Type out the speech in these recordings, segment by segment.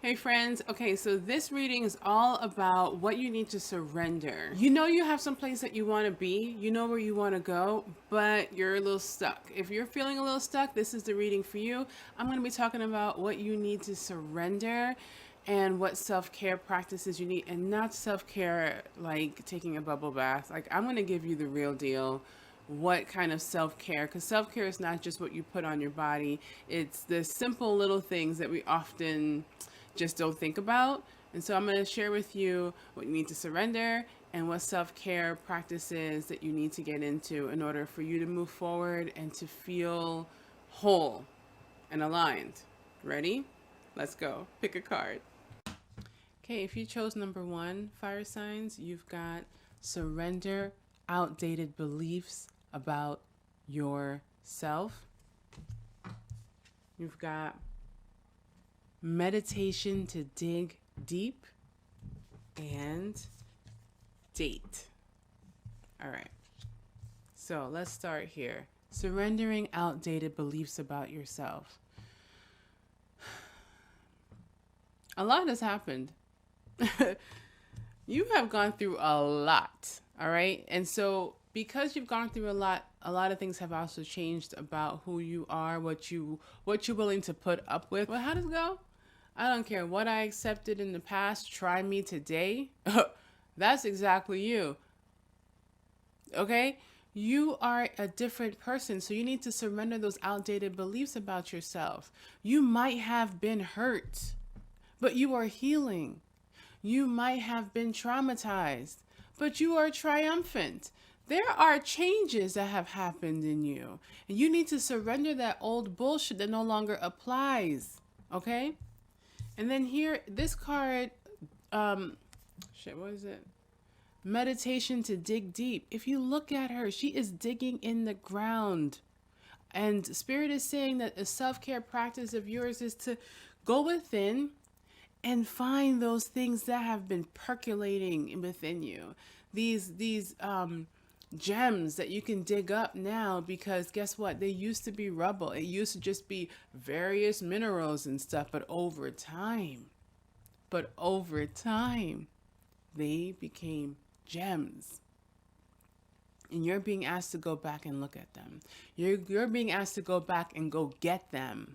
Hey friends, okay, so this reading is all about what you need to surrender. You know you have some place that you want to be, you know where you want to go, but you're a little stuck. If you're feeling a little stuck, this is the reading for you. I'm going to be talking about what you need to surrender and what self-care practices you need, and not self-care like taking a bubble bath. Like, I'm going to give you the real deal. What kind of self-care, because self-care is not just what you put on your body, it's the simple little things that we often just don't think about. And so I'm going to share with you what you need to surrender and what self-care practices that you need to get into in order for you to move forward and to feel whole and aligned. Ready? Let's go. Pick a card. Okay, if you chose number 1, fire signs, you've got surrender outdated beliefs about yourself. You've got meditation to dig deep, and date. All right. So let's start here. Surrendering outdated beliefs about yourself. A lot has happened. You have gone through a lot. All right. And so because you've gone through a lot of things have also changed about who you are, what you're willing to put up with. Well, how does it go? I don't care what I accepted in the past. Try me today. That's exactly you. Okay? You are a different person, so you need to surrender those outdated beliefs about yourself. You might have been hurt, but you are healing. You might have been traumatized, but you are triumphant. There are changes that have happened in you, and you need to surrender that old bullshit that no longer applies. Okay? And then here, this card, what is it? Meditation to dig deep. If you look at her, she is digging in the ground. And Spirit is saying that a self-care practice of yours is to go within and find those things that have been percolating within you. These gems that you can dig up now, because guess what? They used to be rubble. It used to just be various minerals and stuff, but over time, they became gems. And you're being asked to go back and look at them. You're being asked to go back and go get them.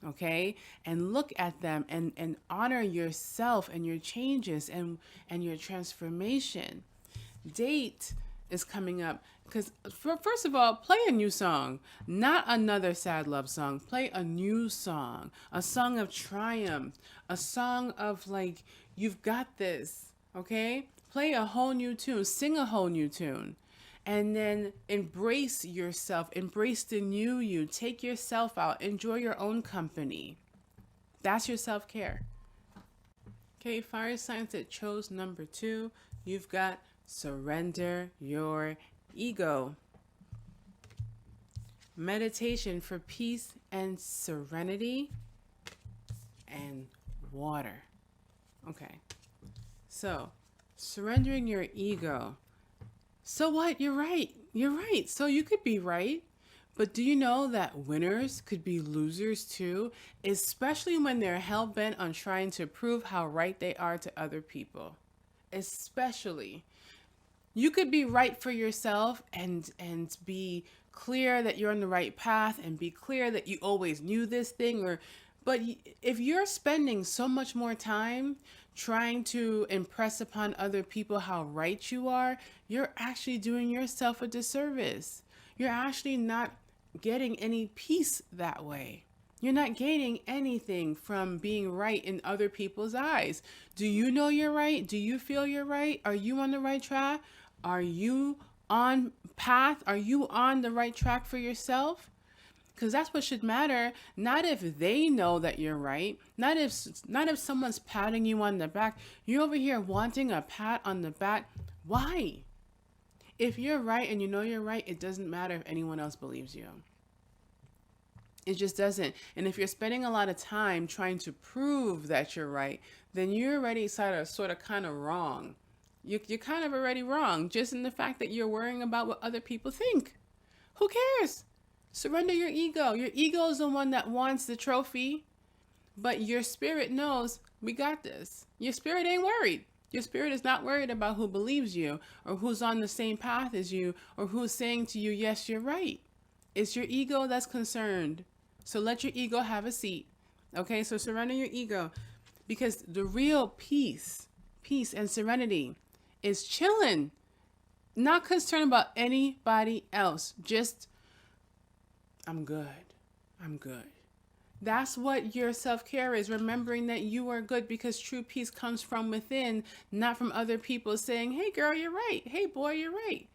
Okay? And look at them and honor yourself and your changes and your transformation. Date is coming up, because first of all, play a new song, not another sad love song. Play a new song, a song of triumph, a song of like, you've got this. Okay? Play a whole new tune, sing a whole new tune, and then embrace yourself, embrace the new you, take yourself out, enjoy your own company. That's your self-care. Okay, fire signs that chose number 2, you've got surrender your ego. Meditation for peace and serenity, and water. Okay, so surrendering your ego. So what? You're right. You're right. So you could be right. But do you know that winners could be losers too? Especially when they're hell-bent on trying to prove how right they are to other people. Especially. You could be right for yourself and be clear that you're on the right path and be clear that you always knew this thing, but if you're spending so much more time trying to impress upon other people how right you are, you're actually doing yourself a disservice. You're actually not getting any peace that way. You're not gaining anything from being right in other people's eyes. Do you know you're right? Do you feel you're right? Are you on the right track? Are you on path? Are you on the right track for yourself? Because that's what should matter. Not if they know that you're right. Not if someone's patting you on the back. You're over here wanting a pat on the back. Why? If you're right and you know you're right, it doesn't matter if anyone else believes you. It just doesn't. And if you're spending a lot of time trying to prove that you're right, then you're already sort of kind of wrong. You're kind of already wrong just in the fact that you're worrying about what other people think. Who cares? Surrender your ego. Your ego is the one that wants the trophy But your spirit knows we got this. Your spirit ain't worried. Your spirit is not worried about who believes you or who's on the same path as you or who's saying to you, yes, you're right. It's your ego that's concerned. So let your ego have a seat. Okay, so surrender your ego, because the real peace and serenity is chilling, not concerned about anybody else. Just, I'm good. I'm good. That's what your self-care is, remembering that you are good, because true peace comes from within, not from other people saying, hey girl, you're right. Hey boy, you're right.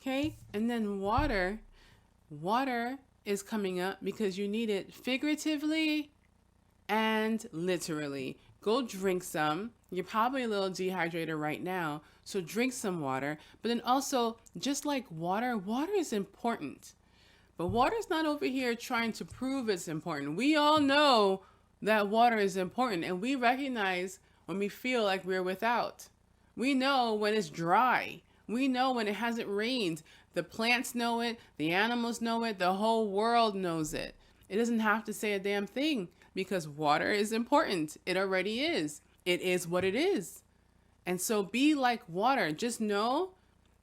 Okay. And then water is coming up because you need it figuratively and literally. Go drink some. You're probably a little dehydrated right now, so drink some water. But then also, just like water is important. But water's not over here trying to prove it's important. We all know that water is important, and we recognize when we feel like we're without. We know when it's dry. We know when it hasn't rained. The plants know it. The animals know it. The whole world knows it. It doesn't have to say a damn thing, because water is important. It already is. It is what it is. And so be like water. Just know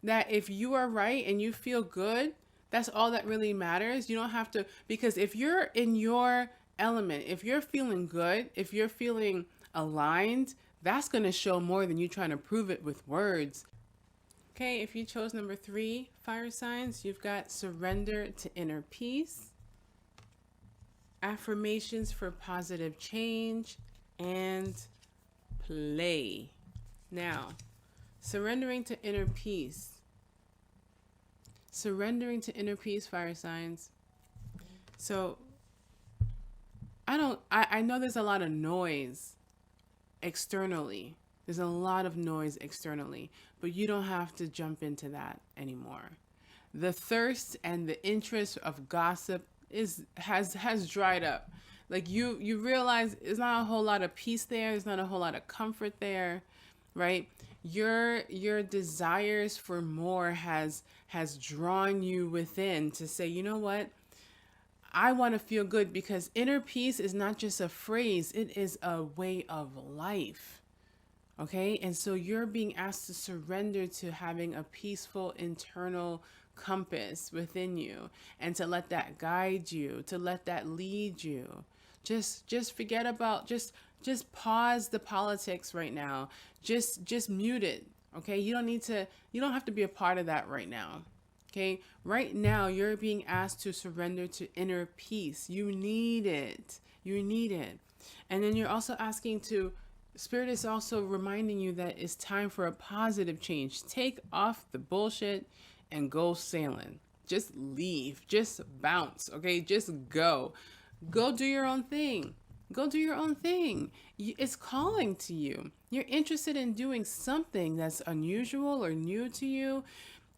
that if you are right and you feel good, that's all that really matters. You don't have to, because if you're in your element, if you're feeling good, if you're feeling aligned, that's going to show more than you trying to prove it with words. Okay, if you chose number 3, fire signs, you've got surrender to inner peace, affirmations for positive change, and play. Now, surrendering to inner peace. Surrendering to inner peace, fire signs. So I know there's a lot of noise externally. There's a lot of noise externally, but you don't have to jump into that anymore. The thirst and the interest of gossip has dried up. Like you realize there's not a whole lot of peace there. There's not a whole lot of comfort there, right? Your desires for more has drawn you within to say, you know what? I want to feel good, because inner peace is not just a phrase, it is a way of life. Okay? And so you're being asked to surrender to having a peaceful internal compass within you, and to let that guide you, to let that lead you. Just forget about, just pause the politics right now. Just mute it. Okay? You don't have to be a part of that right now. Okay? Right now, you're being asked to surrender to inner peace. You need it. You need it. And then you're also asking to, Spirit is also reminding you that it's time for a positive change. Take off the bullshit and go sailing. Just leave. Just bounce. Okay? Just go. Go do your own thing. Go do your own thing. It's calling to you. You're interested in doing something that's unusual or new to you,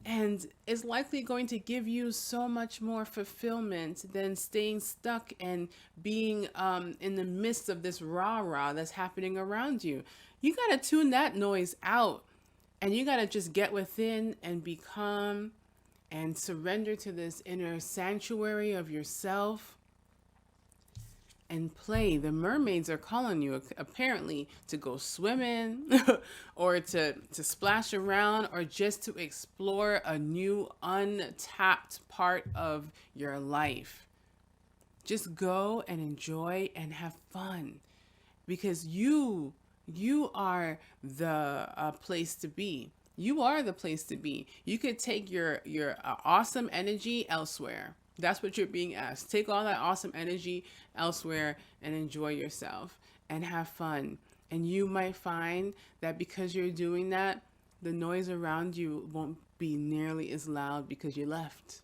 and is likely going to give you so much more fulfillment than staying stuck and being in the midst of this rah-rah that's happening around you. You got to tune that noise out, and you got to just get within and be calm and surrender to this inner sanctuary of yourself and play. The mermaids are calling you, apparently, to go swimming or to splash around, or just to explore a new untapped part of your life. Just go and enjoy and have fun, because you are the place to be. You are the place to be. You could take your awesome energy elsewhere. That's what you're being asked. Take all that awesome energy elsewhere and enjoy yourself and have fun. And you might find that because you're doing that, the noise around you won't be nearly as loud, because you left.